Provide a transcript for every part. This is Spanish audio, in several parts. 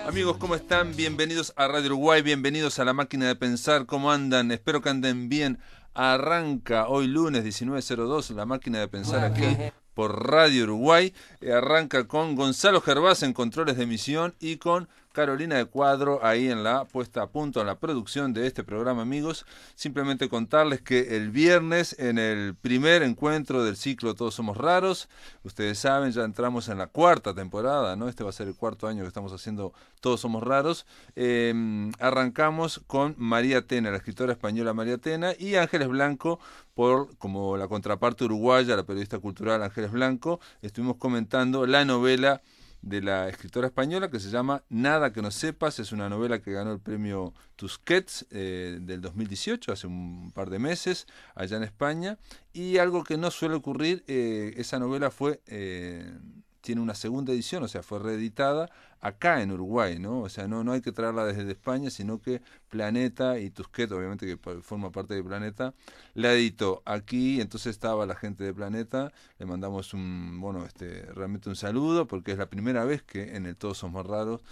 Amigos, ¿cómo están? Bienvenidos a Radio Uruguay, bienvenidos a La Máquina de Pensar. ¿Cómo andan? Espero que anden bien. Arranca hoy lunes 19:02 La Máquina de Pensar aquí por Radio Uruguay. Arranca con Gonzalo Gervás en controles de emisión y con Carolina de Cuadro ahí en la puesta a punto, en la producción de este programa, amigos. Simplemente contarles que el viernes, en el primer encuentro del ciclo Todos Somos Raros, ustedes saben, ya entramos en la cuarta temporada, ¿no? Este va a ser el cuarto año que estamos haciendo Todos Somos Raros. Arrancamos con María Tena, la escritora española María Tena, y Ángeles Blanco, como la contraparte uruguaya, la periodista cultural Ángeles Blanco. Estuvimos comentando la novela de la escritora española que se llama Nada que no sepas. Es una novela que ganó el premio Tusquets del 2018, hace un par de meses, allá en España. Y algo que no suele ocurrir, esa novela tiene una segunda edición, o sea, fue reeditada acá en Uruguay, ¿no? O sea, no hay que traerla desde España, sino que Planeta y Tusquets, obviamente que forma parte de Planeta, la editó aquí. Entonces estaba la gente de Planeta, le mandamos realmente un saludo, porque es la primera vez que en el Todos Somos Raros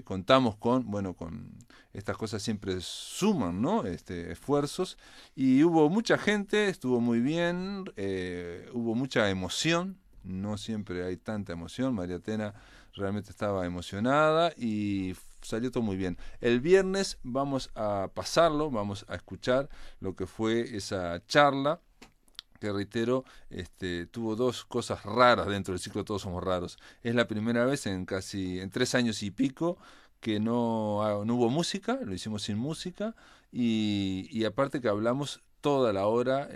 contamos con estas cosas, siempre suman, ¿no? Esfuerzos, y hubo mucha gente, estuvo muy bien, hubo mucha emoción. No siempre hay tanta emoción. María Tena realmente estaba emocionada y salió todo muy bien. El viernes vamos a pasarlo, vamos a escuchar lo que fue esa charla, que reitero, tuvo dos cosas raras dentro del ciclo Todos Somos Raros. Es la primera vez en 3 años y pico que no hubo música, lo hicimos sin música, y aparte que hablamos toda la hora,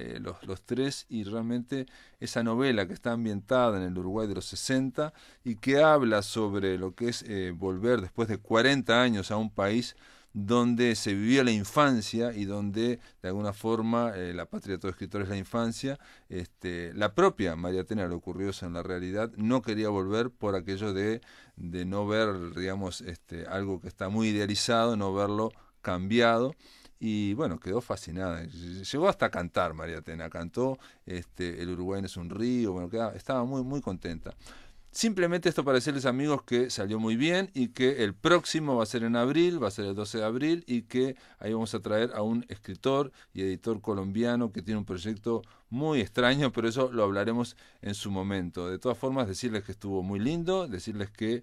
los tres, y realmente esa novela que está ambientada en el Uruguay de los 60 y que habla sobre lo que es volver después de 40 años a un país donde se vivió la infancia y donde de alguna forma la patria de todo escritor es la infancia. La propia María Tena, le ocurrió eso en la realidad, no quería volver por aquello de no ver, digamos, algo que está muy idealizado, no verlo cambiado. Y bueno, quedó fascinada. Llegó hasta a cantar María Tena, cantó El Uruguay no es un río, estaba muy, muy contenta. Simplemente esto para decirles, amigos, que salió muy bien y que el próximo va a ser en abril, va a ser el 12 de abril, y que ahí vamos a traer a un escritor y editor colombiano que tiene un proyecto muy extraño, pero eso lo hablaremos en su momento. De todas formas, decirles que estuvo muy lindo, decirles que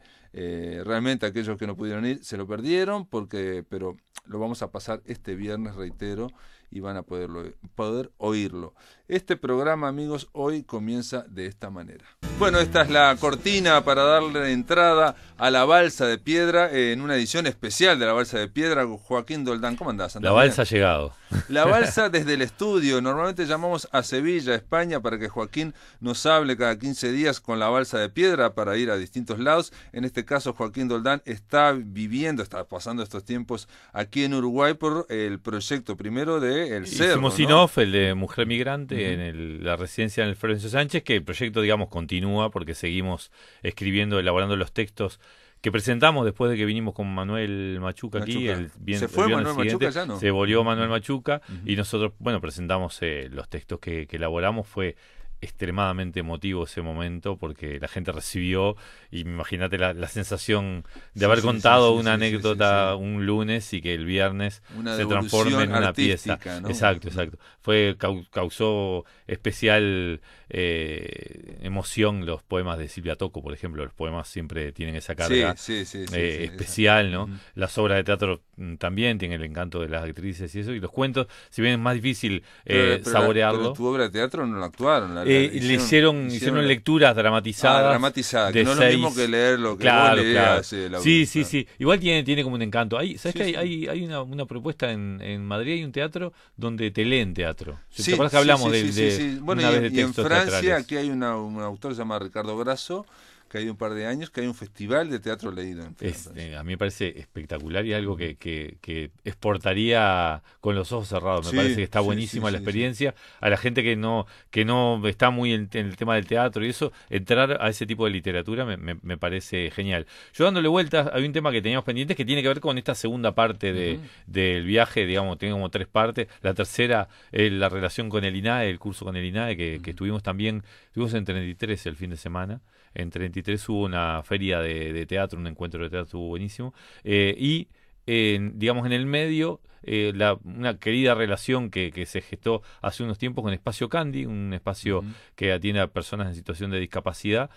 realmente aquellos que no pudieron ir se lo perdieron, pero lo vamos a pasar este viernes, reitero, y van a poder oírlo. Este programa, amigos, hoy comienza de esta manera. Bueno, esta es la cortina para darle entrada a La Balsa de Piedra, en una edición especial de La Balsa de Piedra con Joaquín Doldán. ¿Cómo andás, Andrés? La balsa ha llegado. La balsa desde el estudio. Normalmente llamamos a Sevilla, España, para que Joaquín nos hable cada 15 días con La Balsa de Piedra para ir a distintos lados. En este caso, Joaquín Doldán está pasando estos tiempos aquí en Uruguay por el proyecto primero de El Cerro. Hicimos Sinoff, el de Mujer Migrante, en la residencia en el Florencio Sánchez, que el proyecto, digamos, continúa porque seguimos escribiendo, elaborando los textos que presentamos después de que vinimos con Manuel Machuca aquí. ¿Se fue Manuel Machuca ya, no? Se volvió Manuel Machuca, y nosotros, presentamos los textos que elaboramos. Fue extremadamente emotivo ese momento porque la gente recibió, y imagínate la sensación de haber contado una anécdota un lunes y que el viernes se transforme en una pieza, ¿no? Exacto. Causó especial emoción los poemas de Silvia Tocco, por ejemplo. Los poemas siempre tienen esa carga especial, ¿no? Las obras de teatro también tienen el encanto de las actrices y eso, y los cuentos, si bien es más difícil saborearlo. Pero tu obra de teatro no la actuaron, le hicieron lecturas dramatizadas. Que no es lo mismo que leer lo que vos leas. Sí. Igual tiene como un encanto. ¿Sabes que hay una propuesta en Madrid? Hay un teatro donde te leen teatro. ¿Te acuerdas que hablamos de Bueno, una vez de y en textos Francia, teatrales? aquí hay un autor que se llama Ricardo Grasso, que hay un par de años, que hay un festival de teatro leído en Francia. A mí me parece espectacular y algo que exportaría con los ojos cerrados. Me parece que está buenísima la experiencia. A la gente que no está muy en el tema del teatro y eso, entrar a ese tipo de literatura me parece genial. Yo dándole vueltas, hay un tema que teníamos pendientes que tiene que ver con esta segunda parte del viaje, digamos, tiene como 3 partes. La tercera es la relación con el INAE, el curso con el INAE, que estuvimos en 33 el fin de semana. en 33 hubo una feria de teatro, un encuentro de teatro, estuvo buenísimo. Digamos, en el medio, una querida relación que se gestó hace unos tiempos con Espacio Candy, un espacio que atiende a personas en situación de discapacidad.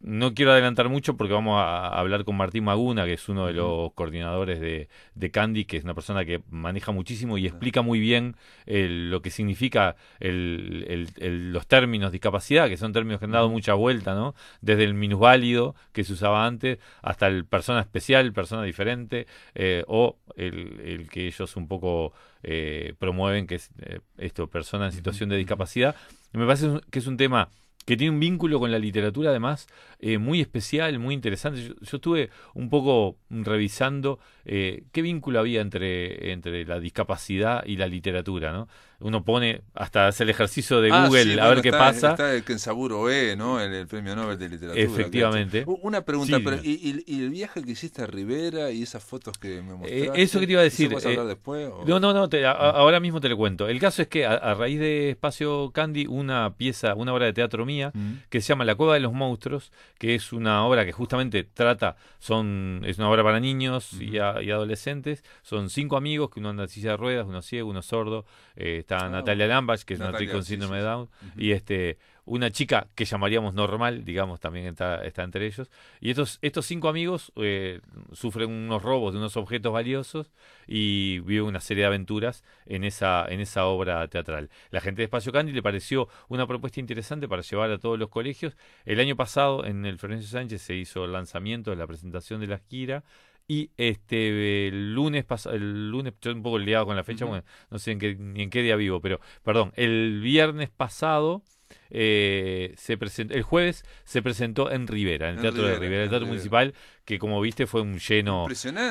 No quiero adelantar mucho porque vamos a hablar con Martín Maguna, que es uno de los coordinadores de Candy, que es una persona que maneja muchísimo y explica muy bien lo que significa los términos discapacidad, que son términos que han dado mucha vuelta, ¿no? Desde el minusválido, que se usaba antes, hasta el persona especial, persona diferente, o el que ellos un poco promueven, que es persona en situación de discapacidad. Y me parece que es un tema que tiene un vínculo con la literatura, además, muy especial, muy interesante. Yo estuve un poco revisando qué vínculo había entre la discapacidad y la literatura, ¿no? Uno pone, hasta hace el ejercicio de Google, sí, a ver qué pasa. Está el Kensaburo Oe, ¿no? El Premio Nobel de Literatura. Efectivamente. Una pregunta, Sí, pero ¿y el viaje que hiciste a Rivera y esas fotos que me mostraste? Eso que te iba a decir. ¿Eso vas a hablar después? ¿O? No, ahora mismo te lo cuento. El caso es que a raíz de Espacio Candy, una obra de teatro mía, que se llama La Cueva de los Monstruos, que es una obra que justamente es una obra para niños y adolescentes. Son 5 amigos, que uno anda en silla de ruedas, uno ciego, uno sordo. Está Natalia Lambach, que es una actriz con síndrome de Down, y una chica que llamaríamos normal, digamos, también está entre ellos. Y estos 5 amigos sufren unos robos de unos objetos valiosos y viven una serie de aventuras en esa obra teatral. La gente de Espacio Candy le pareció una propuesta interesante para llevar a todos los colegios. El año pasado en el Florencio Sánchez se hizo el lanzamiento de la presentación de la gira. Y el lunes, estoy un poco liado con la fecha, bueno, no sé ni en qué día vivo, pero, perdón, el viernes pasado, el jueves se presentó en Rivera, en el Teatro de Rivera, el Teatro Municipal, que como viste fue un lleno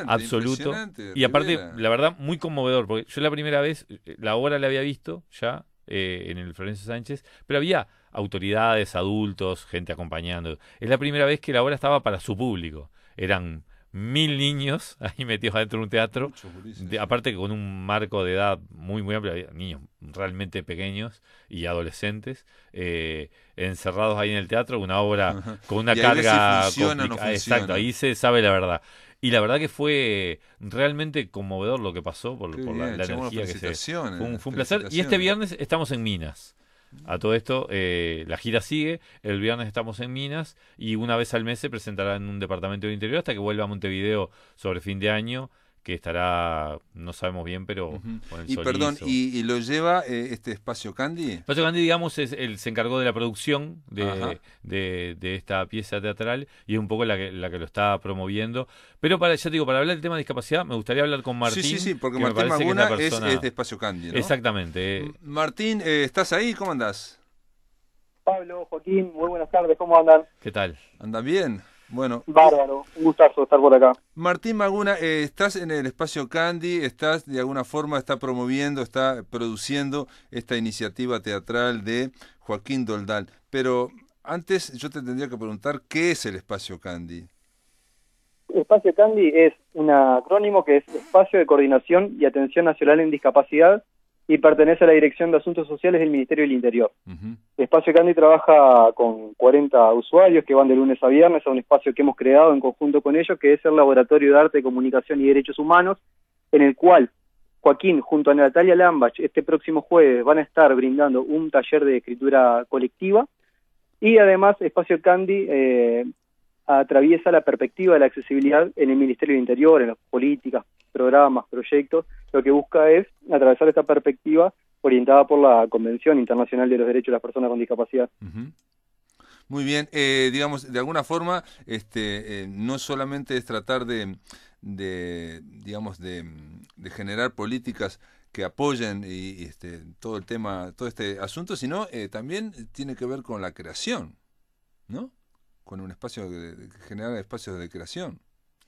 absoluto. Y aparte, la verdad, muy conmovedor, porque yo la primera vez, la obra la había visto ya en el Florencio Sánchez, pero había autoridades, adultos, gente acompañando. Es la primera vez que la obra estaba para su público. Eran 1000 niños ahí metidos adentro de un teatro, aparte que con un marco de edad muy amplio, había niños realmente pequeños y adolescentes encerrados ahí en el teatro, una obra con una carga complicada. Exacto, ahí se sabe la verdad. Y la verdad que fue realmente conmovedor lo que pasó por la energía que fue un placer. Y este viernes estamos en Minas. A todo esto, la gira sigue, el viernes estamos en Minas y una vez al mes se presentará en un departamento del interior hasta que vuelva a Montevideo sobre fin de año, que estará, no sabemos bien, pero con el Y sol perdón, ¿y lo lleva este Espacio Candy? Espacio Candy, digamos, se encargó de la producción de esta pieza teatral y es un poco la que lo está promoviendo. Pero para hablar del tema de discapacidad, me gustaría hablar con Martín. Sí, porque Martín Maguna es de Espacio Candy, ¿no? Exactamente. Martín, ¿estás ahí? ¿Cómo andás? Pablo, Joaquín, muy buenas tardes, ¿cómo andan? ¿Qué tal? ¿Andan bien? Bueno. Bárbaro, un gustazo estar por acá. Martín Maguna, estás en el Espacio Candy, estás de alguna forma, está promoviendo, está produciendo esta iniciativa teatral de Joaquín Doldal. Pero antes yo te tendría que preguntar, ¿qué es el Espacio Candy? Espacio Candy es un acrónimo que es Espacio de Coordinación y Atención Nacional en Discapacidad y pertenece a la Dirección de Asuntos Sociales del Ministerio del Interior. Espacio Candy trabaja con 40 usuarios que van de lunes a viernes a un espacio que hemos creado en conjunto con ellos, que es el Laboratorio de Arte, Comunicación y Derechos Humanos, en el cual Joaquín, junto a Natalia Lambach, este próximo jueves van a estar brindando un taller de escritura colectiva, y además Espacio Candy atraviesa la perspectiva de la accesibilidad en el Ministerio del Interior, en las políticas, programas, proyectos. Lo que busca es atravesar esta perspectiva orientada por la Convención Internacional de los Derechos de las Personas con Discapacidad. Muy bien, digamos, de alguna forma, no solamente es tratar de generar políticas que apoyen todo el tema, todo este asunto, sino también tiene que ver con la creación, ¿no? Con un espacio, generar espacios de creación.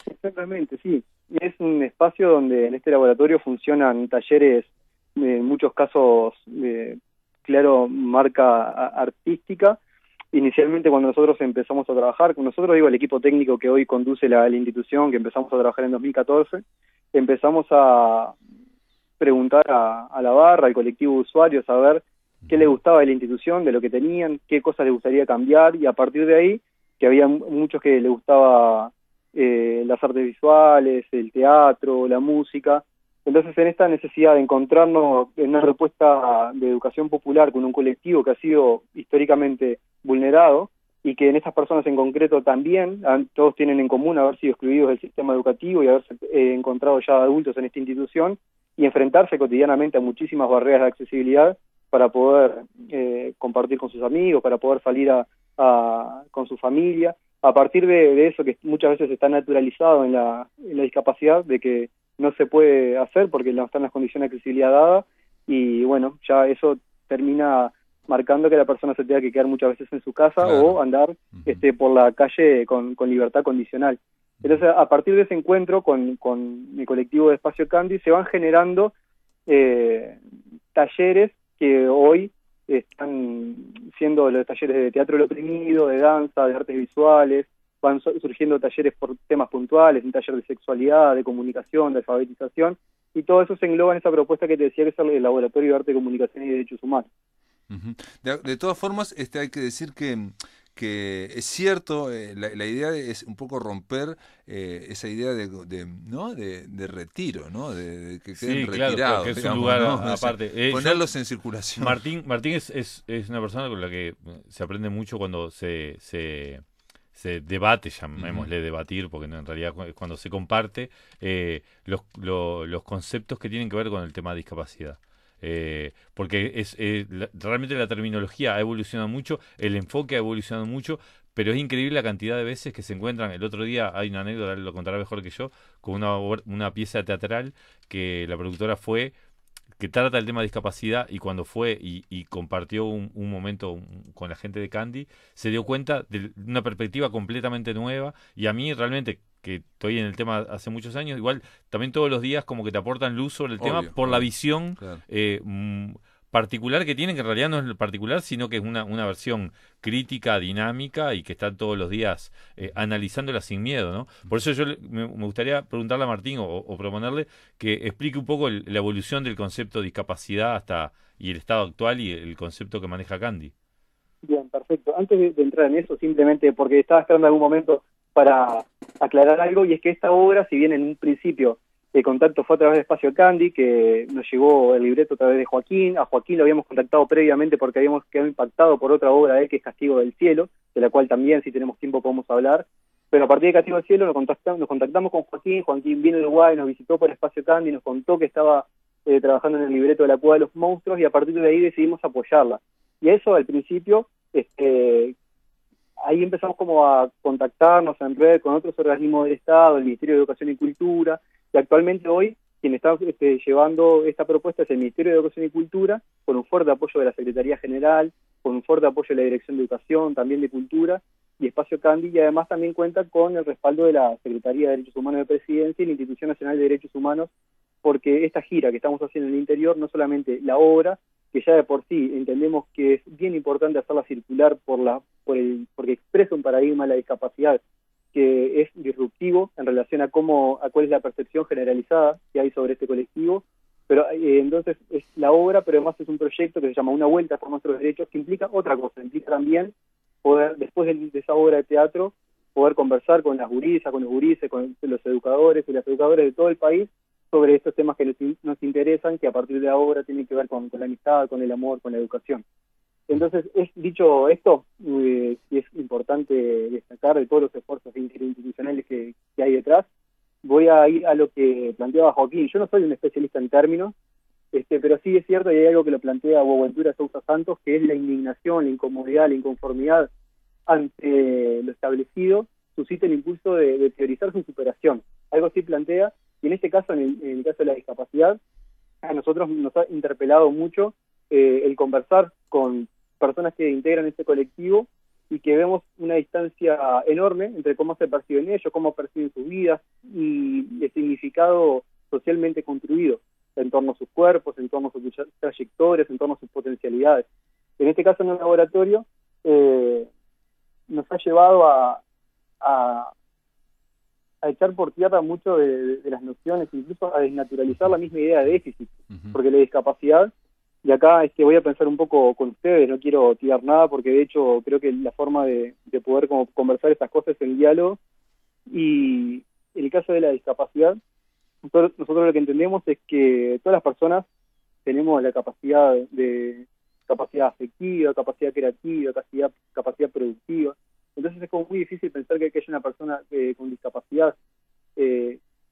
Exactamente, sí. Es un espacio donde en este laboratorio funcionan talleres, en muchos casos, claro, marca artística. Inicialmente, cuando nosotros empezamos a trabajar, con nosotros, el equipo técnico que hoy conduce la institución, que empezamos a trabajar en 2014, empezamos a preguntar a la barra, al colectivo de usuarios, a ver qué le gustaba de la institución, de lo que tenían, qué cosas les gustaría cambiar, y a partir de ahí, que había muchos que les gustaba las artes visuales, el teatro, la música. Entonces, en esta necesidad de encontrarnos en una respuesta de educación popular con un colectivo que ha sido históricamente vulnerado, y que en estas personas en concreto también, todos tienen en común haber sido excluidos del sistema educativo y haberse encontrado ya adultos en esta institución, y enfrentarse cotidianamente a muchísimas barreras de accesibilidad para poder compartir con sus amigos, para poder salir con su familia, a partir de eso que muchas veces está naturalizado en la discapacidad, de que no se puede hacer porque no están las condiciones de accesibilidad dadas, y bueno, ya eso termina marcando que la persona se tenga que quedar muchas veces en su casa, claro, o andar por la calle con libertad condicional. Entonces, a partir de ese encuentro con el colectivo de Espacio Candy, se van generando talleres que hoy están siendo los talleres de teatro del oprimido, de danza, de artes visuales. Van surgiendo talleres por temas puntuales, un taller de sexualidad, de comunicación, de alfabetización, y todo eso se engloba en esa propuesta que te decía, que es el Laboratorio de Arte, Comunicación y Derechos Humanos. De todas formas, hay que decir que es cierto, la idea es un poco romper esa idea de retiro, ¿no? De que queden retirados. Claro, que es un lugar, ¿no? Aparte. Ponerlos en circulación. Martín es una persona con la que se aprende mucho cuando se debate, llamémosle debatir, porque en realidad cuando se comparte los conceptos que tienen que ver con el tema de discapacidad. Porque realmente la terminología ha evolucionado mucho, el enfoque ha evolucionado mucho, pero es increíble la cantidad de veces que se encuentran. El otro día hay una anécdota, él lo contará mejor que yo, con una pieza teatral que la productora que trata el tema de discapacidad, y cuando fue y compartió un momento con la gente de Candy, se dio cuenta de una perspectiva completamente nueva, y a mí realmente, que estoy en el tema hace muchos años, igual también todos los días como que te aportan luz sobre el tema por la visión, claro, particular que tienen, que en realidad no es particular, sino que es una versión crítica, dinámica, y que están todos los días analizándola sin miedo, ¿no? Por eso yo me gustaría preguntarle a Martín o proponerle que explique un poco la evolución del concepto de discapacidad y el estado actual y el concepto que maneja Candy. Bien, perfecto. Antes de entrar en eso, simplemente porque estaba esperando algún momento para aclarar algo, y es que esta obra, si bien en un principio el contacto fue a través de Espacio Candy, que nos llegó el libreto a través de Joaquín. A Joaquín lo habíamos contactado previamente porque habíamos quedado impactado por otra obra de él, que es Castigo del Cielo, de la cual también, si tenemos tiempo, podemos hablar. Pero a partir de Castigo del Cielo nos contactamos con Joaquín. Joaquín vino a Uruguay, nos visitó por Espacio Candy, nos contó que estaba trabajando en el libreto de La Cueva de los Monstruos, y a partir de ahí decidimos apoyarla. Y eso, al principio, ahí empezamos como a contactarnos en red con otros organismos del Estado, el Ministerio de Educación y Cultura, y actualmente hoy quien está llevando esta propuesta es el Ministerio de Educación y Cultura, con un fuerte apoyo de la Secretaría General, con un fuerte apoyo de la Dirección de Educación, también de Cultura, y Espacio Candy, y además también cuenta con el respaldo de la Secretaría de Derechos Humanos de Presidencia y la Institución Nacional de Derechos Humanos, porque esta gira que estamos haciendo en el interior, no solamente la obra, que ya de por sí entendemos que es bien importante hacerla circular porque expresa un paradigma de la discapacidad que es disruptivo en relación a cuál es la percepción generalizada que hay sobre este colectivo, pero entonces es la obra, pero además es un proyecto que se llama Una Vuelta por Nuestros Derechos, que implica otra cosa, implica también poder, después de esa obra de teatro, poder conversar con las gurisas, con los gurises, con los educadores y las educadoras de todo el país sobre estos temas que nos interesan, que a partir de la obra tienen que ver con la amistad, con el amor, con la educación. Entonces, dicho esto, es importante destacar de todos los esfuerzos interinstitucionales que hay detrás. Voy a ir a lo que planteaba Joaquín. Yo no soy un especialista en términos, pero sí es cierto, y hay algo que lo plantea Boaventura Sousa Santos, que es la indignación, la incomodidad, la inconformidad ante lo establecido, suscita el impulso de priorizar su superación. Algo así plantea, y en este caso, en el caso de la discapacidad, a nosotros nos ha interpelado mucho el conversar con personas que integran este colectivo, y que vemos una distancia enorme entre cómo se perciben ellos, cómo perciben sus vidas y el significado socialmente construido en torno a sus cuerpos, en torno a sus trayectorias, en torno a sus potencialidades. En este caso, en el laboratorio, nos ha llevado a echar por tierra mucho de las nociones, incluso a desnaturalizar la misma idea de déficit, porque la discapacidad Y acá voy a pensar un poco con ustedes, no quiero tirar nada porque de hecho creo que la forma de poder como conversar estas cosas es el diálogo. Y en el caso de la discapacidad, nosotros lo que entendemos es que todas las personas tenemos la capacidad capacidad afectiva, capacidad creativa, capacidad productiva. Entonces es como muy difícil pensar que haya una persona con discapacidad.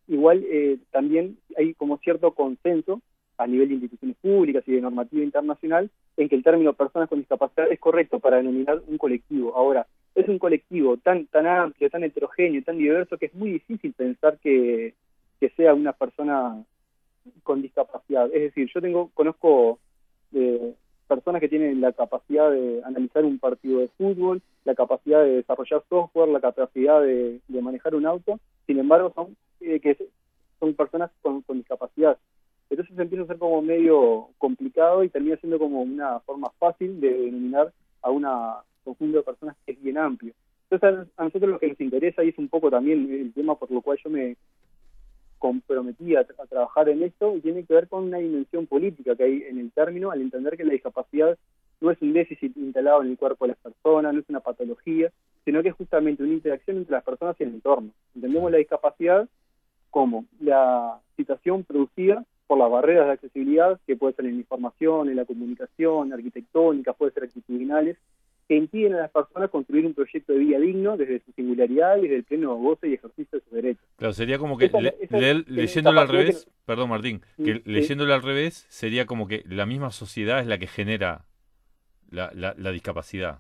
Igual también hay como cierto consenso a nivel de instituciones públicas y de normativa internacional en que el término personas con discapacidad es correcto para denominar un colectivo. Ahora, es un colectivo tan amplio, tan heterogéneo, tan diverso, que es muy difícil pensar que sea una persona con discapacidad. Es decir, conozco personas que tienen la capacidad de analizar un partido de fútbol, la capacidad de desarrollar software, la capacidad de manejar un auto, sin embargo son personas con discapacidad. Entonces empieza a ser como medio complicado y termina siendo como una forma fácil de denominar a una conjunto de personas que es bien amplio. Entonces a nosotros lo que nos interesa, y es un poco también el tema por lo cual yo me comprometí a trabajar en esto, y tiene que ver con una dimensión política que hay en el término, al entender que la discapacidad no es un déficit instalado en el cuerpo de las personas, no es una patología, sino que es justamente una interacción entre las personas y el entorno. Entendemos la discapacidad como la situación producida por las barreras de accesibilidad, que puede ser en la información, en la comunicación, arquitectónicas, puede ser actitudinales, que impiden a las personas construir un proyecto de vida digno desde su singularidad y desde el pleno goce y ejercicio de sus derechos. Claro, sería como que leyéndolo al revés, perdón Martín, que leyéndolo al revés sería como que la misma sociedad es la que genera la discapacidad.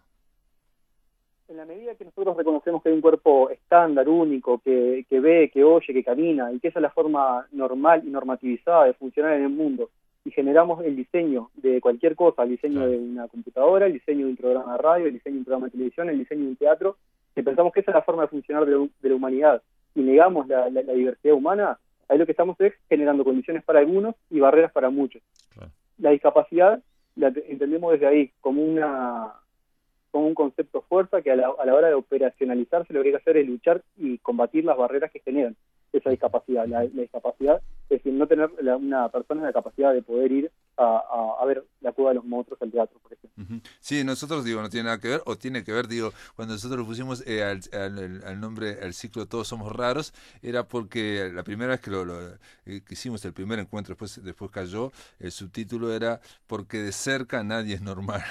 En la medida que nosotros reconocemos que hay un cuerpo estándar, único, que ve, que oye, que camina, y que esa es la forma normal y normativizada de funcionar en el mundo, y generamos el diseño de cualquier cosa, el diseño de una computadora, el diseño de un programa de radio, el diseño de un programa de televisión, el diseño de un teatro, y pensamos que esa es la forma de funcionar de la humanidad, y negamos la diversidad humana, ahí lo que estamos es generando condiciones para algunos y barreras para muchos. Claro. La discapacidad la entendemos desde ahí como un concepto fuerza que a la hora de operacionalizarse lo que hay que hacer es luchar y combatir las barreras que generan esa discapacidad. La discapacidad es decir, no tener una persona la capacidad de poder ir a ver la cueva de los monstruos al teatro, por ejemplo. Uh-huh. Sí, nosotros no tiene nada que ver, o tiene que ver, cuando nosotros pusimos al nombre, al ciclo Todos Somos Raros, era porque la primera vez que hicimos el primer encuentro, después cayó, el subtítulo era porque de cerca nadie es normal,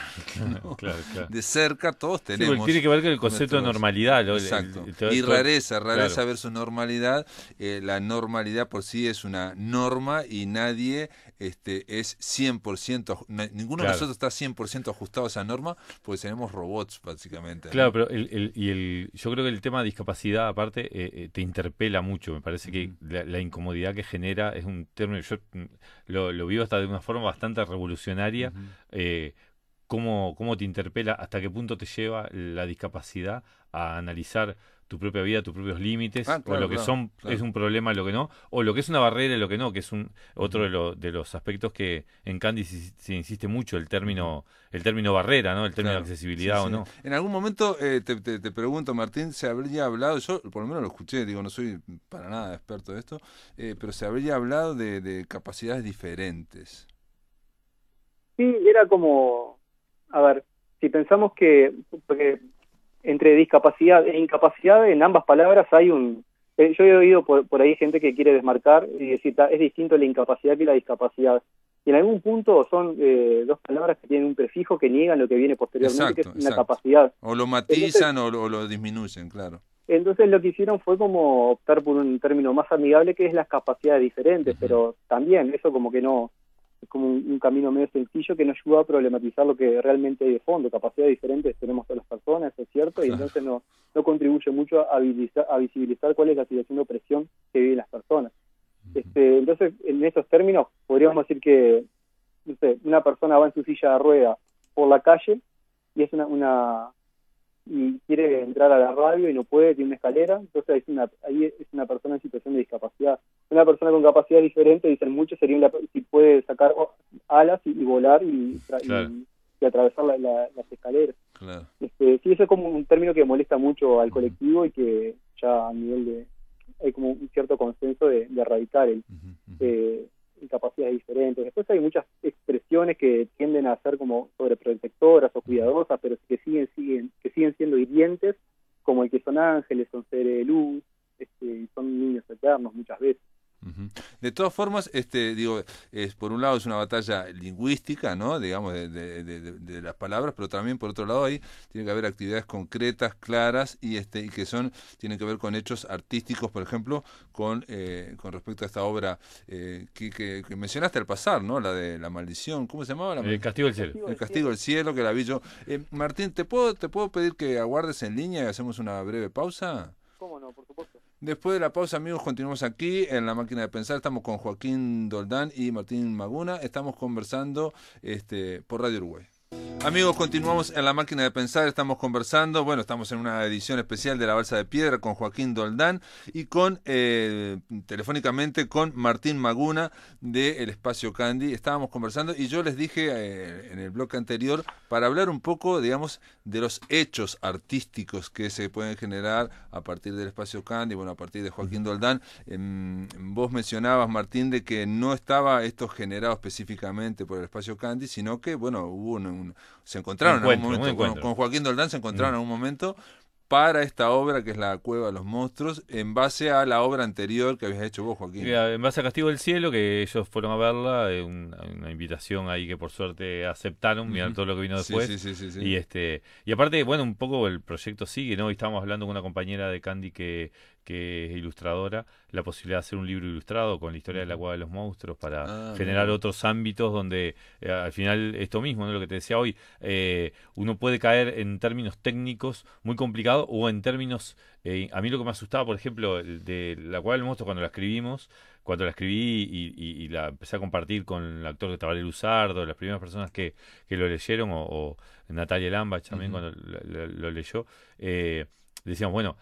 ¿no? Claro. De cerca todos tenemos. Sí, tiene que ver con el concepto de normalidad. Exacto. Y rareza claro. Versus normalidad. La normalidad por sí es una norma y nadie es 100%, ninguno de nosotros está 100% ajustado a esa norma, porque tenemos robots básicamente. Claro, pero yo creo que el tema de discapacidad aparte te interpela mucho. Me parece que la incomodidad que genera es un término, yo lo vivo hasta de una forma bastante revolucionaria. Cómo te interpela, hasta qué punto te lleva la discapacidad a analizar tu propia vida, tus propios límites, o lo que es un problema, lo que no, o lo que es una barrera y lo que no, que es otro de los aspectos que en Candy se insiste mucho, el término barrera, ¿no? El término de accesibilidad o no. En algún momento te pregunto, Martín, se habría hablado, yo por lo menos lo escuché, no soy para nada experto de esto, pero se habría hablado de capacidades diferentes. Sí, era como, a ver, si pensamos porque entre discapacidad e incapacidad, en ambas palabras hay yo he oído por ahí gente que quiere desmarcar y decir, es distinto la incapacidad que la discapacidad. Y en algún punto son dos palabras que tienen un prefijo que niegan lo que viene posteriormente, que es una capacidad. O lo matizan o lo disminuyen, claro. Entonces lo que hicieron fue como optar por un término más amigable, que es las capacidades diferentes, pero también eso como que no... Es como un camino medio sencillo que nos ayuda a problematizar lo que realmente hay de fondo. Capacidades diferentes tenemos todas las personas, eso es cierto, y entonces no contribuye mucho a visibilizar cuál es la situación de opresión que viven las personas. Entonces, en esos términos, podríamos decir que una persona va en su silla de rueda por la calle y es y quiere entrar a la radio y no puede, tiene una escalera, entonces ahí es una persona en situación de discapacidad. Una persona con capacidad diferente, dicen muchos, sería si puede sacar alas y volar y atravesar las escaleras. Claro. Sí, eso es como un término que molesta mucho al colectivo y que ya a nivel hay como un cierto consenso de erradicar el discapacidades diferentes. Después hay muchas expresiones que tienden a ser como sobreprotectoras o cuidadosas, pero que siguen siendo hirientes, como el que son ángeles, son seres de luz, son niños eternos muchas veces. De todas formas, digo, por un lado es una batalla lingüística, ¿no? Digamos, de las palabras, pero también por otro lado ahí tiene que haber actividades concretas, claras y que tienen que ver con hechos artísticos, por ejemplo, con respecto a esta obra que mencionaste al pasar, ¿no? La de la maldición, ¿cómo se llamaba? El Castigo del Cielo. El Castigo del Cielo, que la vi yo. Martín, ¿te puedo pedir que aguardes en línea y hacemos una breve pausa? ¿Cómo no? Por supuesto. Después de la pausa, amigos, continuamos aquí en La Máquina de Pensar. Estamos con Joaquín Doldán y Martín Maguna. Estamos conversando por Radio Uruguay. Amigos, continuamos en La Máquina de Pensar, estamos conversando, bueno, estamos en una edición especial de La Balsa de Piedra con Joaquín Doldán y telefónicamente con Martín Maguna de El Espacio Candy. Estábamos conversando y yo les dije en el bloque anterior para hablar un poco, digamos, de los hechos artísticos que se pueden generar a partir del Espacio Candy, bueno, a partir de Joaquín Doldán. Vos mencionabas, Martín, de que no estaba esto generado específicamente por el Espacio Candy, sino que, bueno, hubo se encontraron en algún momento, con Joaquín Doldán se encontraron en algún momento para esta obra que es La Cueva de los Monstruos, en base a la obra anterior que habías hecho vos, Joaquín. En base a Castigo del Cielo, que ellos fueron a verla, una invitación ahí que por suerte aceptaron, mirando todo lo que vino después. Sí. Y aparte, bueno, un poco el proyecto sigue, ¿no? Y estábamos hablando con una compañera de Candy que es ilustradora, la posibilidad de hacer un libro ilustrado con la historia de La Cueva de los Monstruos para generar otros ámbitos donde al final esto mismo, ¿no? Lo que te decía hoy, uno puede caer en términos técnicos muy complicados o en términos, a mí lo que me asustaba, por ejemplo, de La Cueva de los Monstruos cuando la escribí y la empecé a compartir con el actor de Tabaré Luzardo, las primeras personas que lo leyeron, o Natalia Lambach también cuando lo leyó, decíamos, bueno,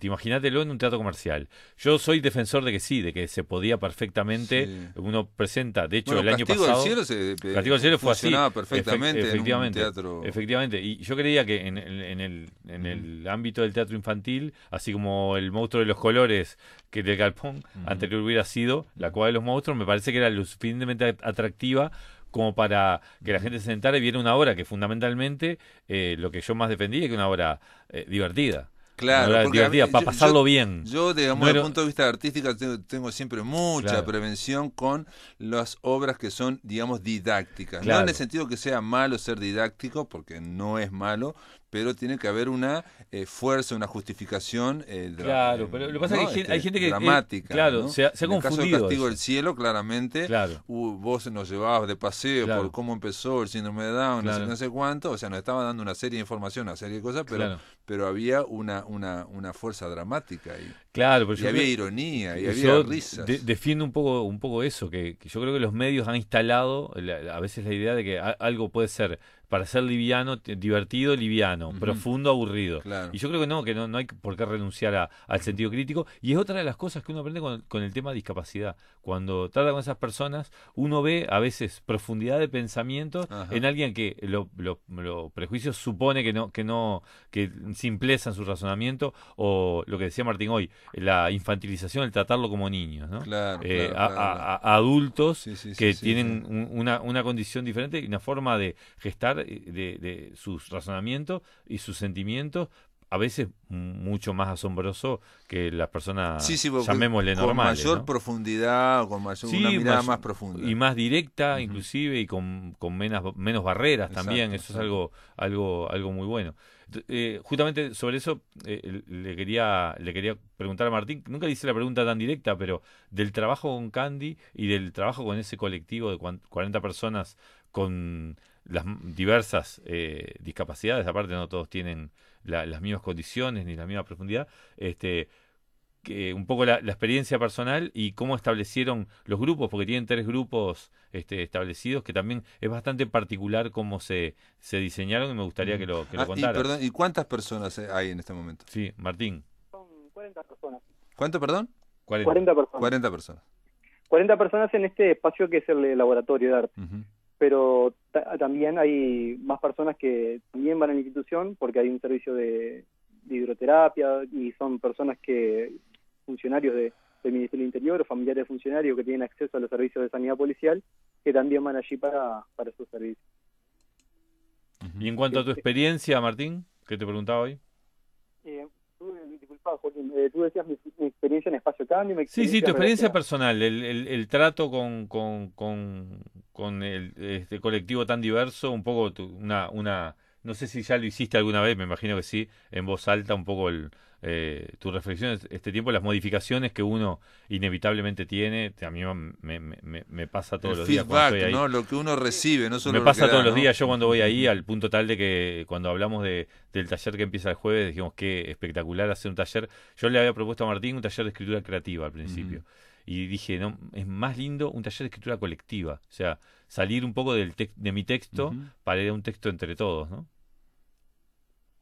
imagínatelo en un teatro comercial. Yo soy defensor de que se podía perfectamente, uno presenta, de hecho, el año pasado Castigo del Cielo fue así, funcionaba perfectamente efectivamente, en un teatro. Efectivamente, y yo creía que en el ámbito del teatro infantil, así como El Monstruo de los Colores que del Galpón anterior hubiera sido La Cueva de los Monstruos, me parece que era lo suficientemente atractiva como para que la gente se sentara y viera una obra que fundamentalmente lo que yo más defendía es que una obra divertida. Claro, divertida, para pasarlo bien. Yo, digamos, desde el punto de vista artístico, tengo siempre mucha prevención con las obras que son, digamos, didácticas. No en el sentido que sea malo ser didáctico, porque no es malo, pero tiene que haber una fuerza, una justificación pero lo que pasa es que hay gente que dramática, ¿no? se ha en confundido. El caso de Castigo del Cielo, claramente, claro. Vos nos llevabas de paseo por cómo empezó el síndrome de Down, no sé cuánto, o sea, nos estaba dando una serie de información, una serie de cosas, pero había una fuerza dramática ahí. Claro, pero y había ironía, y había risas. Defiendo un poco eso, que yo creo que los medios han instalado a veces la idea de que algo puede ser, para ser liviano, divertido, liviano, profundo, aburrido. Claro. Y yo creo que no hay por qué renunciar al sentido crítico. Y es otra de las cosas que uno aprende con el tema de discapacidad. Cuando trata con esas personas, uno ve a veces profundidad de pensamiento en alguien que los prejuicios supone que simplezan su razonamiento, o lo que decía Martín hoy, la infantilización, el tratarlo como niños, ¿no? Claro, a adultos que tienen una condición diferente y una forma de gestar de sus razonamientos y sus sentimientos, a veces mucho más asombroso que las personas, llamémosle, normales. Con mayor profundidad, con una mirada más profunda. Y más directa, inclusive, y con menos barreras también. Eso es algo muy bueno. Justamente sobre eso le quería preguntar a Martín. Nunca le hice la pregunta tan directa, pero del trabajo con Candy y del trabajo con ese colectivo de 40 personas con las diversas discapacidades, aparte no todos tienen las mismas condiciones ni la misma profundidad, que un poco la experiencia personal y cómo establecieron los grupos, porque tienen 3 grupos establecidos, que también es bastante particular cómo se diseñaron, y me gustaría que lo contaras. ¿Y cuántas personas hay en este momento? Sí, Martín. Son 40 personas. ¿Cuánto, perdón? 40 personas. 40 personas. 40 personas en este espacio que es el laboratorio de arte. Pero también hay más personas que también van a la institución, porque hay un servicio de hidroterapia, y son personas funcionarios del Ministerio del Interior o familiares de funcionarios que tienen acceso a los servicios de sanidad policial, que también van allí para esos servicios. Y en cuanto a tu experiencia, Martín, que te preguntaba hoy. Disculpa, Joaquín, tú decías mi experiencia en Espacio Cambio. Sí, tu experiencia personal, el trato con este colectivo tan diverso, un poco no sé si ya lo hiciste alguna vez, me imagino que sí, en voz alta, un poco tu reflexión este tiempo, las modificaciones que uno inevitablemente tiene. A mí me pasa todos los días cuando estoy ahí. ¿No? Lo que uno recibe, no solo me pasa lo que todos da, los días, yo cuando voy ahí, al punto tal de que cuando hablamos del taller que empieza el jueves, dijimos que espectacular hacer un taller. Yo le había propuesto a Martín un taller de escritura creativa al principio. Y dije, no, es más lindo un taller de escritura colectiva. O sea, salir un poco de mi texto para ir a un texto entre todos, ¿no?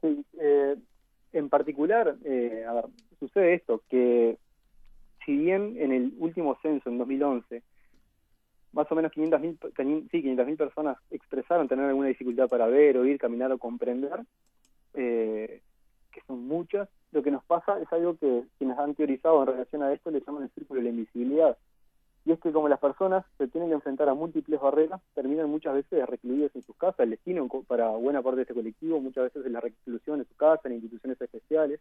Sí, en particular, a ver, sucede esto, que si bien en el último censo, en 2011, más o menos 500.000 personas expresaron tener alguna dificultad para ver, oír, caminar o comprender, que son muchas, lo que nos pasa es algo que quienes han teorizado en relación a esto le llaman el círculo de la invisibilidad. Y es que como las personas se tienen que enfrentar a múltiples barreras, terminan muchas veces recluidos en sus casas. El destino para buena parte de este colectivo muchas veces es la reclusión en su casa, en instituciones especiales.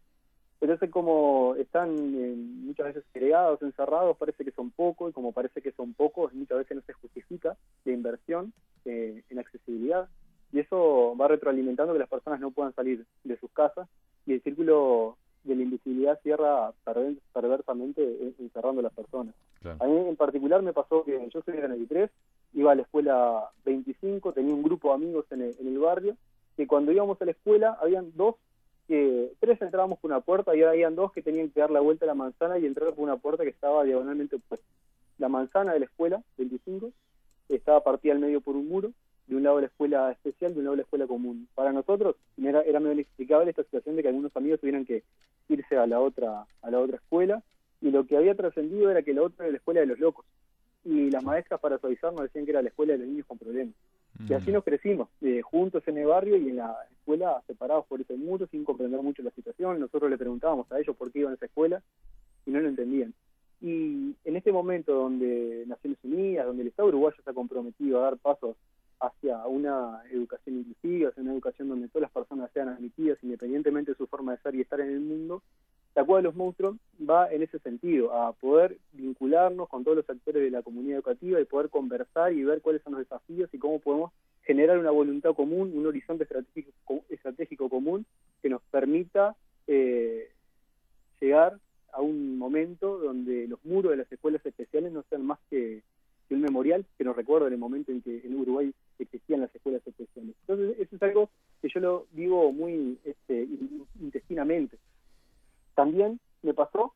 Entonces, como están muchas veces segregados, encerrados, parece que son pocos, y como parece que son pocos, muchas veces no se justifica la inversión en accesibilidad. Y eso va retroalimentando que las personas no puedan salir de sus casas, y el círculo de la invisibilidad cierra perversamente encerrando a las personas. Claro. A mí en particular me pasó que yo soy de la 93, iba a la escuela 25, tenía un grupo de amigos en el barrio, que cuando íbamos a la escuela habían tres entrábamos por una puerta y habían dos que tenían que dar la vuelta a la manzana y entrar por una puerta que estaba diagonalmente opuesta. La manzana de la escuela 25 estaba partida al medio por un muro, de un lado la escuela especial, de un lado la escuela común. Para nosotros era medio inexplicable esta situación de que algunos amigos tuvieran que irse a la otra escuela, y lo que había trascendido era que la otra era la escuela de los locos, y las maestras para suavizarnos decían que era la escuela de los niños con problemas. Y así nos crecimos, juntos en el barrio y en la escuela separados por ese muro, sin comprender mucho la situación. Nosotros le preguntábamos a ellos por qué iban a esa escuela y no lo entendían. Y en este momento donde Naciones Unidas, donde el Estado uruguayo se ha comprometido a dar pasos hacia una educación inclusiva, hacia una educación donde todas las personas sean admitidas independientemente de su forma de ser y estar en el mundo, la Cueva de los Monstruos va en ese sentido, a poder vincularnos con todos los actores de la comunidad educativa y poder conversar y ver cuáles son los desafíos y cómo podemos generar una voluntad común, un horizonte estratégico común que nos permita llegar a un momento donde los muros de las escuelas especiales no sean más que un memorial que nos recuerda el momento en que en Uruguay existían las escuelas especiales. Entonces eso es algo que yo lo vivo muy intestinamente. También me pasó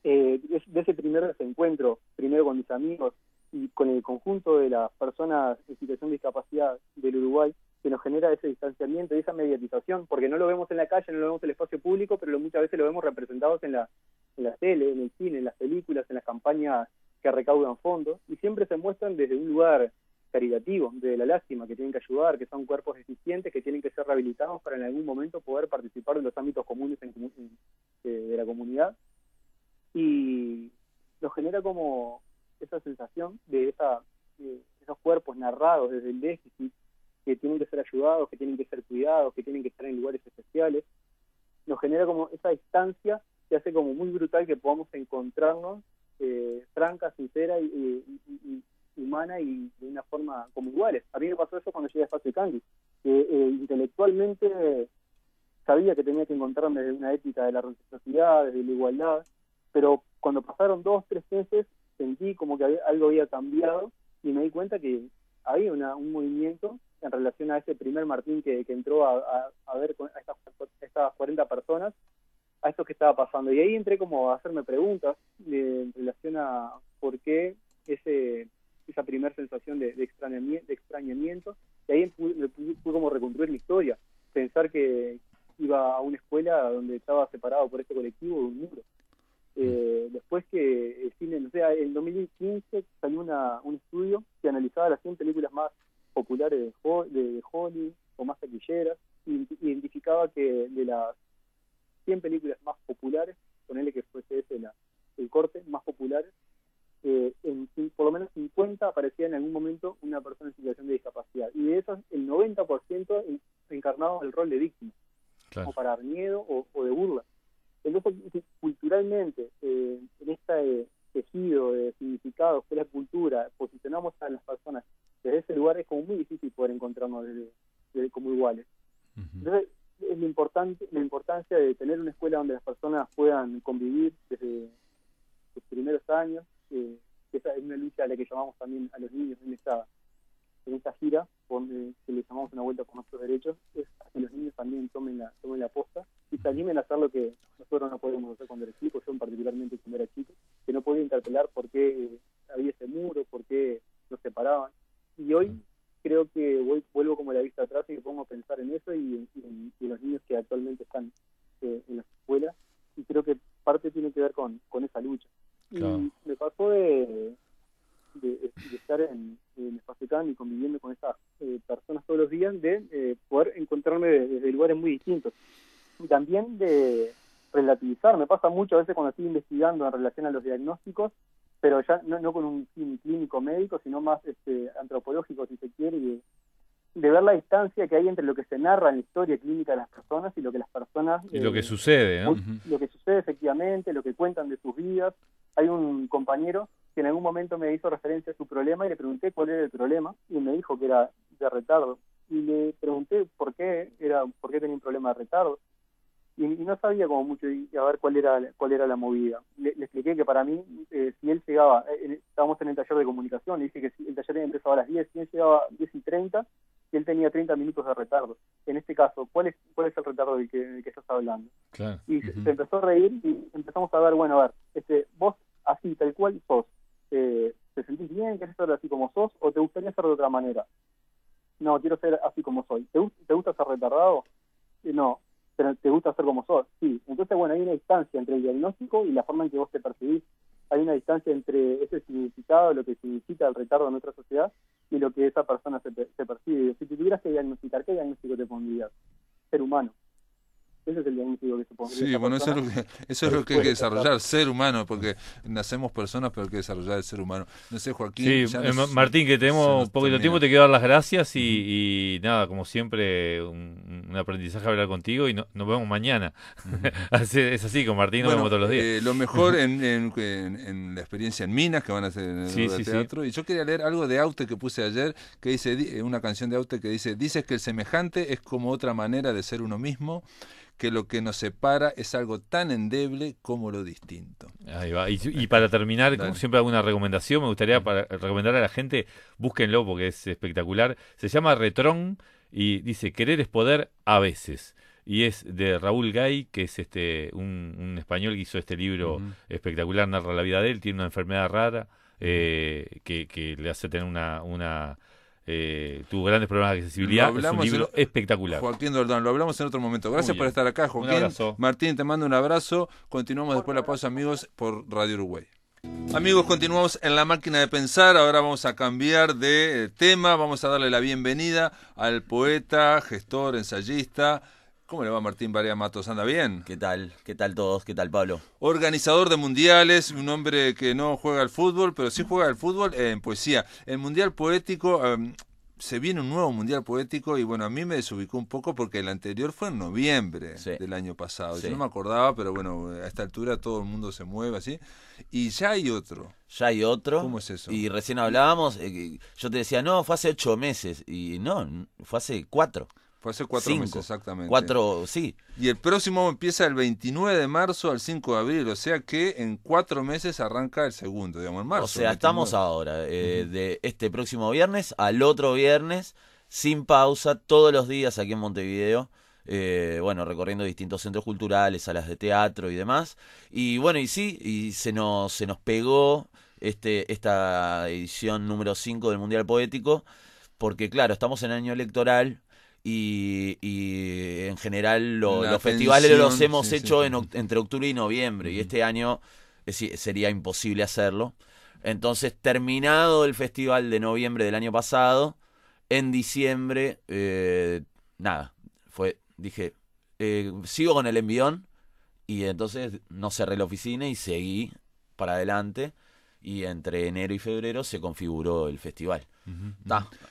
de ese primer desencuentro, primero con mis amigos y con el conjunto de las personas en situación de discapacidad del Uruguay, que nos genera ese distanciamiento y esa mediatización, porque no lo vemos en la calle, no lo vemos en el espacio público, pero muchas veces lo vemos representados en la tele, en el cine, en las películas, en las campañas que recaudan fondos, y siempre se muestran desde un lugar caritativo, de la lástima, que tienen que ayudar, que son cuerpos deficientes, que tienen que ser rehabilitados para en algún momento poder participar en los ámbitos comunes de la comunidad, y nos genera como esa sensación de esos cuerpos narrados desde el déficit, que tienen que ser ayudados, que tienen que ser cuidados, que tienen que estar en lugares especiales. Nos genera como esa distancia que hace como muy brutal que podamos encontrarnos franca, sincera y humana y de una forma como iguales. A mí me pasó eso cuando llegué a Espacio Cambio, que intelectualmente sabía que tenía que encontrarme desde una ética de la reciprocidad, desde la igualdad, pero cuando pasaron 2-3 meses sentí como que algo había cambiado y me di cuenta que había un movimiento en relación a ese primer Martín que entró a ver a estas 40 personas, a esto que estaba pasando. Y ahí entré como a hacerme preguntas en relación a por qué esa primera sensación de extrañamiento, y ahí pude como reconstruir mi historia, pensar que iba a una escuela donde estaba separado por este colectivo de un muro. Después que el cine, en 2015 salió un estudio que analizaba las 100 películas más populares de Hollywood o más taquilleras, y identificaba que de las 100 películas más populares, ponele que fuese ese el corte más populares, por lo menos 50 aparecía en algún momento una persona en situación de discapacidad. Y de esos, el 90% encarnaba el rol de víctima, Claro. o para dar miedo o de burla. Entonces, culturalmente, en este tejido de significados que es la cultura, posicionamos a las personas desde ese lugar, es como muy difícil poder encontrarnos como iguales. Entonces, es la importancia de tener una escuela donde las personas puedan convivir desde sus primeros años. Esa es una lucha a la que llamamos también a los niños en esta gira, donde que le llamamos una vuelta por nuestros derechos, es que los niños también tomen la posta y se animen a hacer lo que nosotros no podemos hacer cuando era chico, yo particularmente cuando era chico, que no podía interpelar por qué había ese muro, por qué nos separaban. Y hoy creo que vuelvo como la vista atrás y me pongo a pensar en eso y en los niños que actualmente están en las escuelas, y creo que parte tiene que ver con esa lucha. Claro. Y me pasó de estar en Espacio Candy conviviendo con estas personas todos los días, de poder encontrarme desde lugares muy distintos. Y también de relativizar. Me pasa mucho a veces cuando estoy investigando en relación a los diagnósticos, pero ya no con un fin clínico médico, sino más antropológico, si se quiere, y de ver la distancia que hay entre lo que se narra en la historia clínica de las personas y lo que las personas... Y lo que sucede, ¿no? Lo que sucede efectivamente, lo que cuentan de sus vidas. Hay un compañero que en algún momento me hizo referencia a su problema y le pregunté cuál era el problema y me dijo que era de retardo. Y le pregunté por qué tenía un problema de retardo. Y no sabía como mucho a ver cuál era la movida. Le expliqué que para mí, si él llegaba, estábamos en el taller de comunicación, le dije que si el taller empezaba a las 10, si él llegaba a 10:30, que él tenía 30 minutos de retardo. En este caso, ¿cuál es el retardo del que estás hablando? Claro. Y se empezó a reír y empezamos a ver, bueno, a ver, vos así, tal cual sos, ¿te sentís bien? ¿Querés ser así como sos? ¿O te gustaría ser de otra manera? No, quiero ser así como soy. ¿Te gusta ser retardado? No. ¿Pero te gusta ser como sos? Sí. Entonces, bueno, hay una distancia entre el diagnóstico y la forma en que vos te percibís. Hay una distancia entre ese significado, lo que significa el retardo en nuestra sociedad, y lo que esa persona se percibe. Si te tuvieras que diagnosticar, ¿qué diagnóstico te pondrías? Ser humano. Ese es el diagnóstico que se pondría. Sí, bueno, eso es lo que hay que desarrollar, ser humano, porque nacemos personas, pero hay que desarrollar el ser humano. No sé, Joaquín. Sí, Martín, que tenemos poquito tiempo, te quiero dar las gracias y nada, como siempre, un aprendizaje hablar contigo y nos vemos mañana. Es así, con Martín nos vemos todos los días. Lo mejor en la experiencia en Minas, que van a hacer en el teatro. Sí. Y yo quería leer algo de Aute que puse ayer, que dice, una canción de Aute que dices que el semejante es como otra manera de ser uno mismo, que lo que nos separa es algo tan endeble como lo distinto. Ahí va. Y para terminar, como siempre hago una recomendación, me gustaría recomendar a la gente, búsquenlo porque es espectacular. Se llama Retrón y dice, querer es poder a veces. Y es de Raúl Gay, que es un español que hizo este libro espectacular, narra la vida de él, tiene una enfermedad rara que le hace tener tuvo grandes problemas de accesibilidad. Es un libro espectacular. Joaquín Doldán, lo hablamos en otro momento. Gracias por estar acá, Joaquín. Un abrazo. Martín, te mando un abrazo. Continuamos después de la pausa, amigos, por Radio Uruguay. Amigos, continuamos en La Máquina de Pensar. Ahora vamos a cambiar de tema. Vamos a darle la bienvenida al poeta, gestor, ensayista. ¿Cómo le va, Martín Barea Matos? ¿Anda bien? ¿Qué tal? ¿Qué tal todos? ¿Qué tal, Pablo? Organizador de mundiales, un hombre que no juega al fútbol, pero sí juega al fútbol en poesía. El mundial poético, se viene un nuevo mundial poético y bueno, a mí me desubicó un poco porque el anterior fue en noviembre del año pasado. Yo no me acordaba, pero bueno, a esta altura todo el mundo se mueve así. Y ya hay otro. Ya hay otro. ¿Cómo es eso? Y recién hablábamos, yo te decía, no, fue hace 8 meses. Y no, fue hace 4. Fue hace 4 meses, exactamente. 4, sí. Y el próximo empieza el 29 de marzo al 5 de abril, o sea que en 4 meses arranca el segundo, digamos, en marzo. O sea, estamos ahora, de este próximo viernes al otro viernes, sin pausa, todos los días aquí en Montevideo. Bueno, recorriendo distintos centros culturales, salas de teatro y demás. Y bueno, y se nos pegó esta edición número 5 del Mundial Poético, porque claro, estamos en año electoral. Y en general los festivales los hemos hecho entre octubre y noviembre, y este año sería imposible hacerlo. Entonces, terminado el festival de noviembre del año pasado, en diciembre, dije, sigo con el envión, y entonces no cerré la oficina y seguí para adelante, y entre enero y febrero se configuró el festival.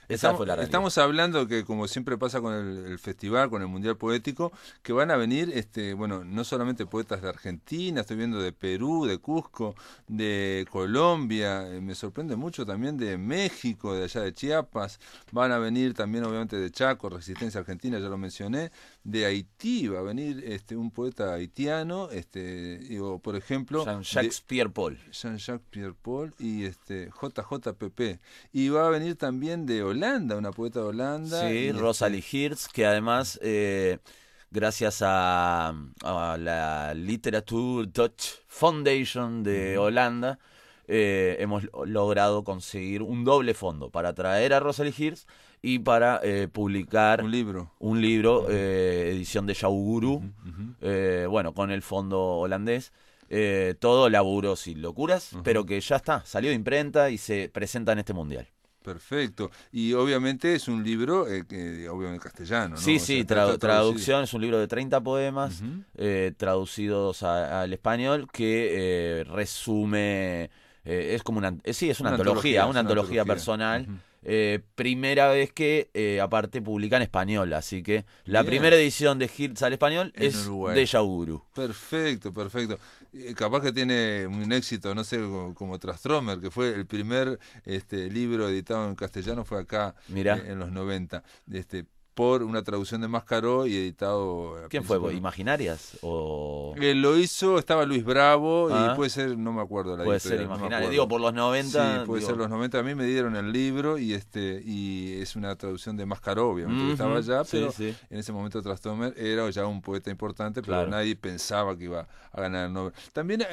Esa fue la realidad. Estamos hablando que, como siempre pasa con el festival, con el Mundial Poético, que van a venir, bueno, no solamente poetas de Argentina, estoy viendo de Perú, de Cusco, de Colombia, me sorprende mucho también de México, de allá de Chiapas, van a venir también obviamente de Chaco, Resistencia Argentina, ya lo mencioné, de Haití va a venir un poeta haitiano, digo, por ejemplo, Jean-Jacques Pierre Paul. Jean-Jacques Pierre Paul y JJPP. Y va a venir también de Holanda, una poeta de Holanda. Sí, y Rosalie Hirst, que además, gracias a la Literature Dutch Foundation de Holanda, hemos logrado conseguir un doble fondo para traer a Rosalie Hirst y para publicar un libro, edición de Yauguru, bueno, con el fondo holandés. Todo laburos y locuras, pero que ya está, salió de imprenta y se presenta en este mundial. Perfecto. Y obviamente es un libro, obviamente castellano, ¿no? Sí, o sea, sí, traducción, es un libro de 30 poemas traducidos al español que resume, es como una antología personal. Primera vez que aparte publica en español, así que la primera edición de Hirst al español es de Yauguru. Perfecto. Capaz que tiene un éxito, no sé, como Trastromer, que fue el primer libro editado en castellano, fue acá en los 90. Por una traducción de Mascaró y editado... ¿Quién fue? ¿Imaginarias? O... lo hizo, estaba Luis Bravo y puede ser, no me acuerdo la puede editorial. Ser Imaginarias, digo, por los 90... Sí, puede ser los 90. A mí me dieron el libro y es una traducción de Mascaró, obviamente, que estaba allá, pero en ese momento Trastromer era ya un poeta importante, pero nadie pensaba que iba a ganar el Nobel. También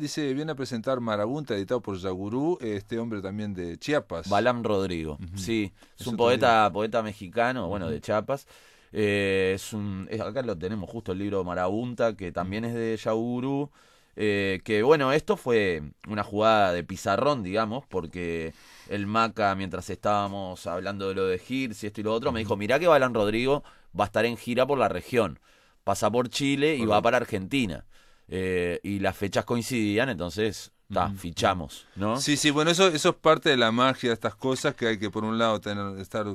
dice, viene a presentar Marabunta, editado por Yaugurú, hombre también de Chiapas. Balam Rodrigo, sí, es un poeta mexicano, bueno, de Chiapas. Acá lo tenemos justo, el libro Marabunta, que también es de Yaugurú, que bueno, esto fue una jugada de pizarrón, digamos, porque el Maca, mientras estábamos hablando de lo de Hirst y esto y lo otro, me dijo, mirá que Balam Rodrigo va a estar en gira por la región, pasa por Chile y va para Argentina, y las fechas coincidían, entonces... fichamos, ¿no? Sí, bueno, eso es parte de la magia de estas cosas, que hay que por un lado estar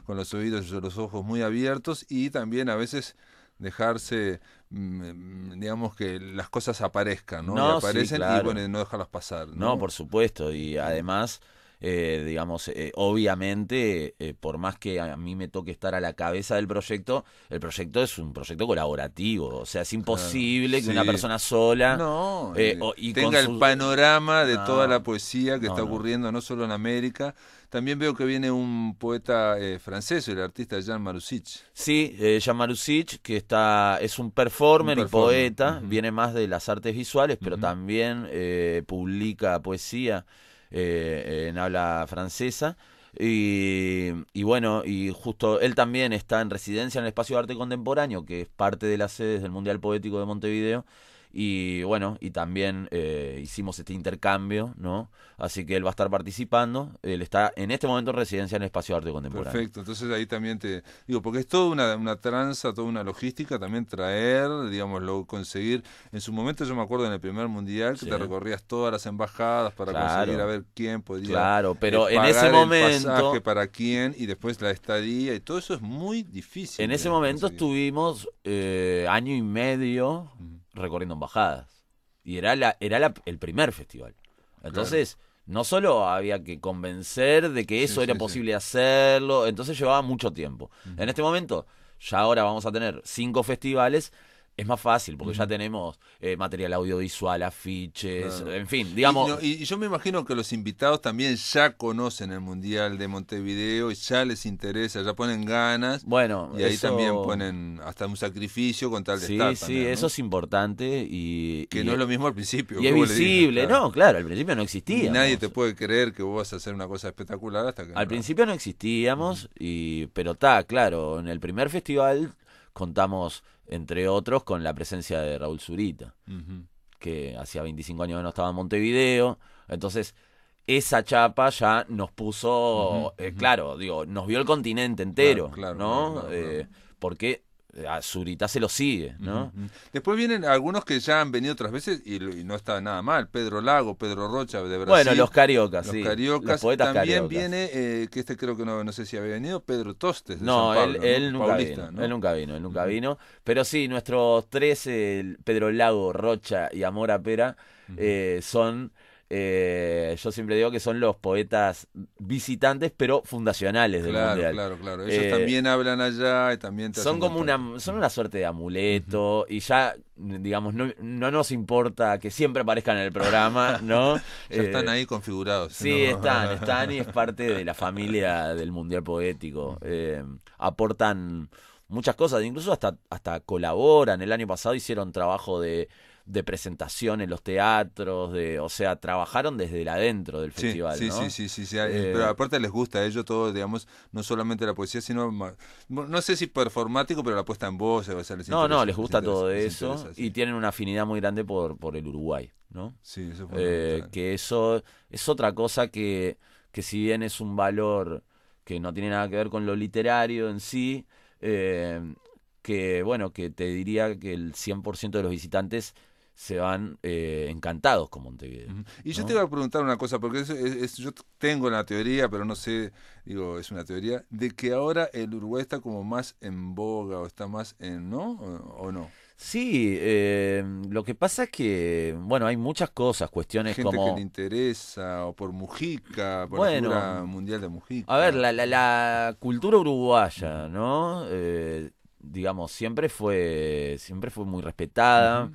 con los oídos y los ojos muy abiertos y también a veces dejarse, digamos, que las cosas aparezcan, ¿no? Y aparecen, sí, claro. Y bueno, no dejarlas pasar, ¿no? No, por supuesto, y además... digamos, obviamente, por más que a mí me toque estar a la cabeza del proyecto, el proyecto es un proyecto colaborativo, o sea, es imposible que una persona sola tenga el panorama de toda la poesía que está ocurriendo no solo en América. También veo que viene un poeta francés, el artista Jean Marusic. Sí, Jean Marusic, que es un performer y poeta, viene más de las artes visuales, pero también publica poesía en habla francesa y bueno, y justo él también está en residencia en el Espacio de Arte Contemporáneo, que es parte de las sedes del Mundial Poético de Montevideo, y bueno, y también hicimos este intercambio, ¿no? Así que él va a estar participando, él está en este momento en residencia en el Espacio de Arte Contemporáneo. Perfecto, entonces ahí también te digo, porque es toda una tranza, toda una logística, también traer, digámoslo, conseguir. En su momento yo me acuerdo en el primer mundial que te recorrías todas las embajadas para conseguir a ver quién podía pero en ese momento, el pasaje para quién, y después la estadía, y todo eso es muy difícil. En ese momento estuvimos año y medio recorriendo embajadas, y era el primer festival. Entonces, no solo había que convencer de que eso era posible hacerlo, entonces llevaba mucho tiempo. En este momento, ya ahora vamos a tener 5 festivales, es más fácil, porque ya tenemos material audiovisual, afiches, en fin, digamos... Y yo me imagino que los invitados también ya conocen el Mundial de Montevideo, y ya les interesa, ya ponen ganas, bueno, y ahí también ponen hasta un sacrificio con tal de estar también, Sí, eso es importante, que no es lo mismo al principio. Y es visible, claro, al principio no existía. Y nadie te puede creer que vos vas a hacer una cosa espectacular hasta que... Al principio no existíamos, pero claro, en el primer festival contamos, entre otros, con la presencia de Raúl Zurita, que hacía 25 años que no estaba en Montevideo. Entonces, esa chapa ya nos puso, claro, digo, nos vio el continente entero, claro, ¿no? Claro. Porque a Zurita se lo sigue, ¿no? Después vienen algunos que ya han venido otras veces y no está nada mal. Pedro Lago, Pedro Rocha de Brasil. Bueno, los cariocas, los sí. Cariocas. Los poetas También cariocas. viene, que creo que no sé si había venido, Pedro Tostes de No, San Pablo, él nunca Paulista, vino, ¿no? él nunca vino. Pero sí, nuestros tres, Pedro Lago, Rocha y Amora Pera, son... yo siempre digo que son los poetas visitantes, pero fundacionales del Mundial. Claro. Ellos también hablan allá y también te son hacen como contacto. son una suerte de amuleto y ya, digamos, no nos importa que siempre aparezcan en el programa, ¿no? Ya están ahí configurados. Sí, ¿no? están y es parte de la familia del Mundial Poético. Aportan muchas cosas, incluso hasta colaboran. El año pasado hicieron trabajo de presentación en los teatros, o sea, trabajaron desde el adentro del festival, ¿no? Sí. Pero aparte les gusta a ellos todo, digamos, no solamente la poesía, sino, no sé si performático, pero la puesta en voz. O sea, Les gusta todo eso y tienen una afinidad muy grande por el Uruguay, ¿no? Sí, eso fue que eso es otra cosa que si bien es un valor que no tiene nada que ver con lo literario en sí, que bueno, que te diría que el 100% de los visitantes se van encantados con Montevideo. Y yo ¿no? te iba a preguntar una cosa, porque yo tengo la teoría, pero no sé, digo, es una teoría, de que ahora el Uruguay está como más en boga, o está más en, ¿no? ¿O no? Sí, lo que pasa es que, bueno, hay muchas cosas, cuestiones Gente como... que le interesa, o por Mujica, por Bueno, la figura mundial de Mujica. A ver, la cultura uruguaya, ¿no? Digamos, siempre fue muy respetada.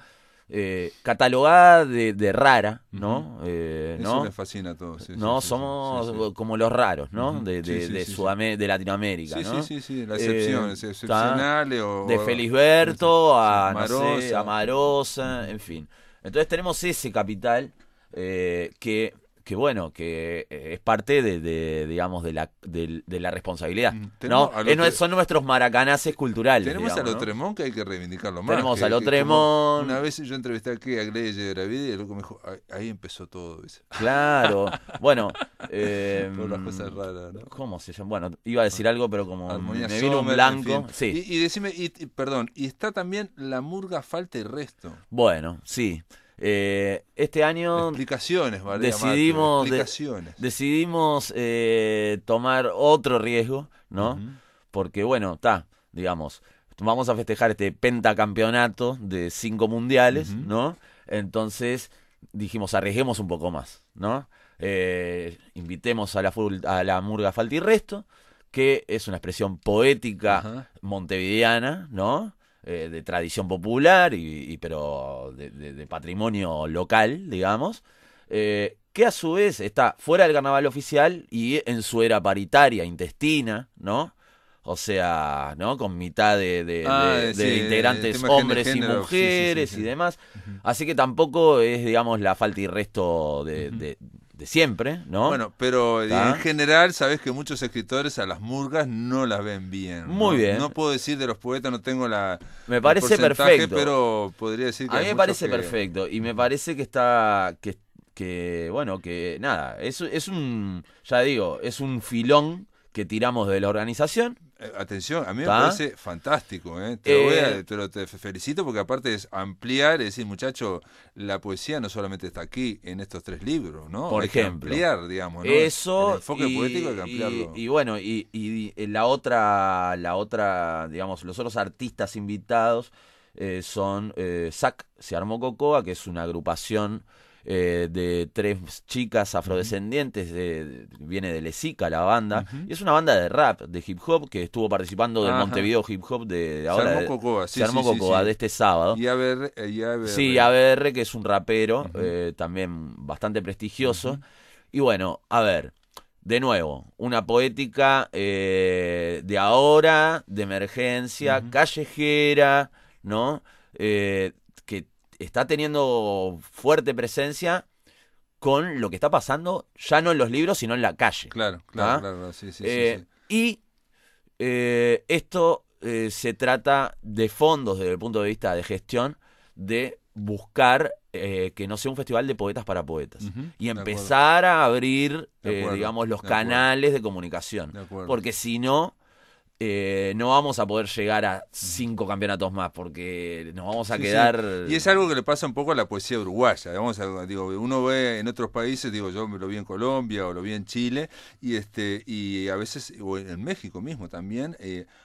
Catalogada de rara, ¿no? Eso les fascina a todos. Somos como los raros, ¿no? De Latinoamérica, ¿no? Sí, la excepción, excepcional. De Felisberto a Marosa. No sé, a Marosa, en fin. Entonces tenemos ese capital que bueno, que es parte digamos, de la responsabilidad, ¿no? Son nuestros maracanaces culturales. Tenemos digamos, a Lotremont, que hay que reivindicarlo más. Tenemos a Lotremont. Una vez yo entrevisté aquí a Gleye de Gravide y el loco me dijo, ahí empezó todo. Dice. Claro, bueno. Por las cosas raras, ¿no? ¿Cómo se llama? Bueno, iba a decir algo, pero como Armonía me vino un Sommer, blanco. en fin. Sí. Y decime, perdón, y está también la murga Falta y Resto. Bueno, sí. Este año explicaciones, ¿vale? decidimos tomar otro riesgo, ¿no? Porque bueno, digamos, vamos a festejar este pentacampeonato de 5 mundiales, ¿no? Entonces dijimos, arriesguemos un poco más, ¿no? Invitemos a la murga Falta y Resto, que es una expresión poética montevideana, ¿no? De tradición popular, pero de patrimonio local, digamos, que a su vez está fuera del carnaval oficial y en su era paritaria, intestina, ¿no? O sea, ¿no? Con mitad de integrantes hombres y mujeres y demás. Así que tampoco es, digamos, la Falta y Resto de siempre, ¿no? Bueno, pero en general sabes que muchos escritores a las murgas no las ven bien. Muy bien. No puedo decir de los poetas, no tengo me parece perfecto, pero podría decir que a mí me parece perfecto y me parece que está bueno, que nada, es un, ya digo, es un filón que tiramos de la organización. Atención, a mí me parece fantástico, ¿eh? Te felicito porque aparte es ampliar, es decir, muchacho, la poesía no solamente está aquí en estos 3 libros, ¿no? Por ejemplo, que ampliar, ¿no? Eso, el enfoque poético hay que ampliarlo. Y bueno, y la otra, digamos, los otros artistas invitados son SAC, Se Armó Cocoa, que es una agrupación de 3 chicas afrodescendientes, viene de Lezica la banda, y es una banda de rap, de hip hop, que estuvo participando del Montevideo Hip Hop de ahora. Se Armó Cocoa, Se Armó Cocoa, de este sábado. Y ABR. Sí, ABR, que es un rapero también bastante prestigioso. Y bueno, a ver, de nuevo, una poética de ahora, de emergencia, callejera, ¿no? Que está teniendo fuerte presencia con lo que está pasando, ya no en los libros, sino en la calle. Claro, sí. Y esto se trata de fondos desde el punto de vista de gestión, de buscar que no sea un festival de poetas para poetas. Y empezar a abrir, digamos, los canales de comunicación. Porque si no, no vamos a poder llegar a 5 campeonatos más porque nos vamos a Sí, quedar... sí. Y es algo que le pasa un poco a la poesía uruguaya. Digo, uno ve en otros países, digo, yo me lo vi en Colombia o lo vi en Chile, y a veces, o en México mismo también,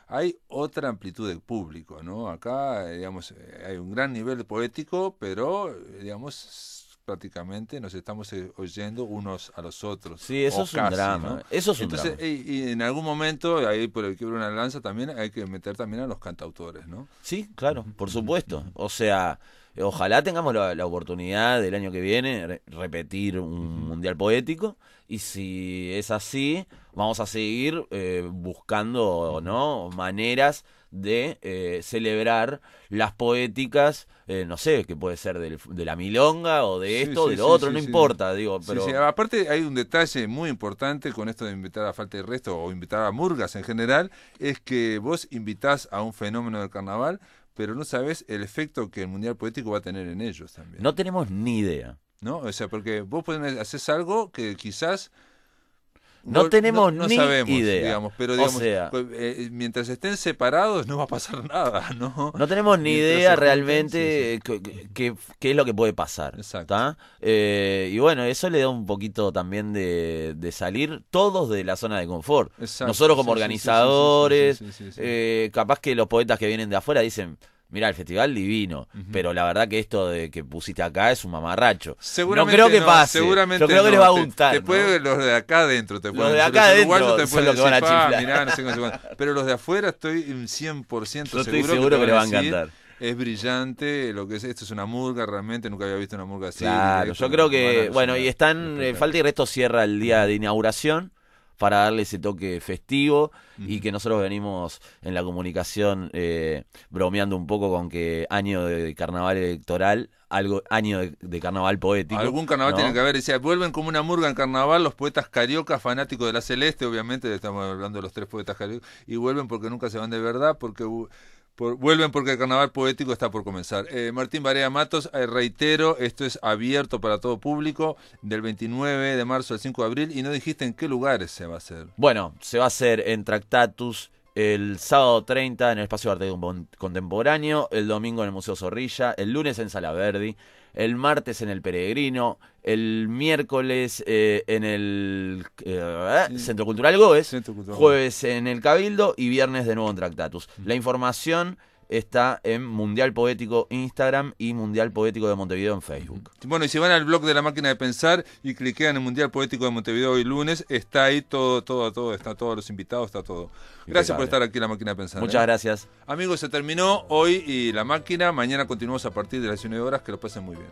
hay otra amplitud de público, ¿no? Acá, digamos, hay un gran nivel poético, pero, digamos, prácticamente nos estamos oyendo unos a los otros. Sí, eso es un drama. ¿no? Eso es un Entonces, drama. y en algún momento, ahí por el quiebro una lanza también, hay que meter también a los cantautores, ¿no? Sí, claro, por supuesto. O sea, ojalá tengamos la oportunidad del año que viene repetir un mundial poético, y si es así, vamos a seguir buscando, ¿no?, maneras de celebrar las poéticas, no sé, que puede ser de la milonga o de esto, de lo otro, no importa, digo, pero... Sí. Aparte hay un detalle muy importante con esto de invitar a Falta de Resto o invitar a murgas en general, es que vos invitás a un fenómeno del carnaval, pero no sabés el efecto que el Mundial Poético va a tener en ellos también. No tenemos ni idea. ¿No? O sea, porque vos haces algo que quizás... No tenemos no ni sabemos, idea. Digamos, pero digamos, o sea, mientras estén separados no va a pasar nada, ¿no? No tenemos ni Mientras idea se realmente junten, qué es lo que puede pasar. Exacto. Y bueno, eso le da un poquito también de salir todos de la zona de confort. Exacto, Nosotros como sí, organizadores, sí. Capaz que los poetas que vienen de afuera dicen... Mirá, el festival divino, pero la verdad que esto de que pusiste acá es un mamarracho. No creo que pase, yo creo que les va a gustar. Después los de acá adentro te pueden Los de decir, acá los uruguayos adentro te pueden son los que van a decir, chiflar. mirá, no sé cómo se... Pero los de afuera estoy 100% Yo estoy seguro te que les va a decir, encantar. Es brillante, lo que es esto es una murga, realmente nunca había visto una murga así. Claro, yo creo que, bueno, y están, Falta y Resto cierra el día de inauguración para darle ese toque festivo, y que nosotros venimos en la comunicación bromeando un poco con que año de carnaval electoral, año de carnaval poético. Algún carnaval, ¿no? tiene que haber, decía, vuelven como una murga en carnaval los poetas cariocas fanáticos de la Celeste, obviamente estamos hablando de los 3 poetas cariocas, y vuelven porque nunca se van de verdad, porque... vuelven porque el carnaval poético está por comenzar. Martín Barea Matos, reitero, esto es abierto para todo público, del 29 de marzo al 5 de abril, y no dijiste en qué lugares se va a hacer. Bueno, se va a hacer en Tractatus el sábado 30 en el Espacio de Arte Contemporáneo, el domingo en el Museo Zorrilla, el lunes en Sala Verdi, el martes en el Peregrino, el miércoles en el Centro Cultural Goes, jueves en el Cabildo y viernes de nuevo en Tractatus. La información está en Mundial Poético Instagram y Mundial Poético de Montevideo en Facebook. Bueno, y si van al blog de La Máquina de Pensar y cliquean en Mundial Poético de Montevideo hoy lunes, está ahí todo, está todos los invitados, está todo. Gracias por estar aquí en La Máquina de Pensar. Muchas gracias. Amigos, se terminó hoy y La Máquina. Mañana continuamos a partir de las 19 horas. Que lo pasen muy bien.